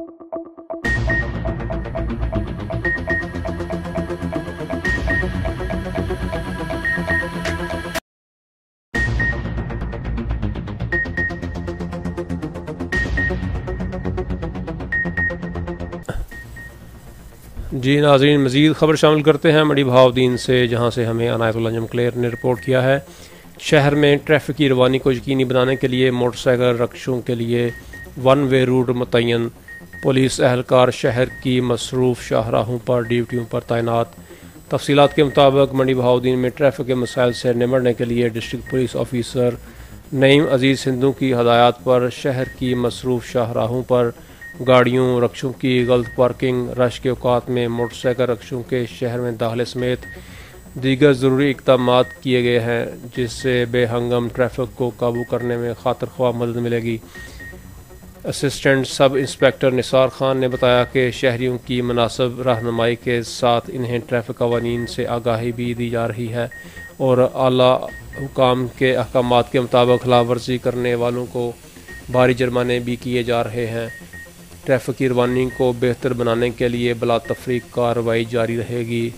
جی ناظرین، مزید خبر شامل کرتے ہیں منڈی بہاؤالدین سے، جہاں سے ہمیں عنایت اللہ جمکلیر نے رپورٹ کیا ہے۔ شہر میں ٹریفک کی روانی کو یقینی بنانے کے لیے موٹر سائیکل رکشوں کے لیے ون وے روٹ متعین، پولیس اہلکار شہر کی مصروف شاہراہوں پر ڈیوٹیوں پر تعینات۔ تفصیلات کے مطابق منڈی بہاؤالدین میں ٹریفک کے مسائل سے نمٹنے کے لیے ڈسٹرکٹ پولیس آفیسر نعیم عزیز ہندو کی ہدایات پر شہر کی مصروف شاہراہوں پر گاڑیوں رکشوں کی غلط پارکنگ، رش کے اوقات میں موٹر سائیکل رکشوں کے شہر میں داخلے سمیت دیگر ضروری اقدامات کیے گئے ہیں، جس سے بے ہنگم ٹریفک کو قابو کرنے میں خاطر خواہ مدد ملے گی۔ اسسٹنٹ سب انسپکٹر نثار خان نے بتایا کہ شہریوں کی مناسب رہنمائی کے ساتھ انہیں ٹریفک قوانین سے آگاہی بھی دی جا رہی ہے اور اعلیٰ حکام کے احکامات کے مطابق خلاف ورزی کرنے والوں کو بھاری جرمانے بھی کیے جا رہے ہیں۔ ٹریفک کی روانی کو بہتر بنانے کے لیے بلا تفریق کارروائی جاری رہے گی۔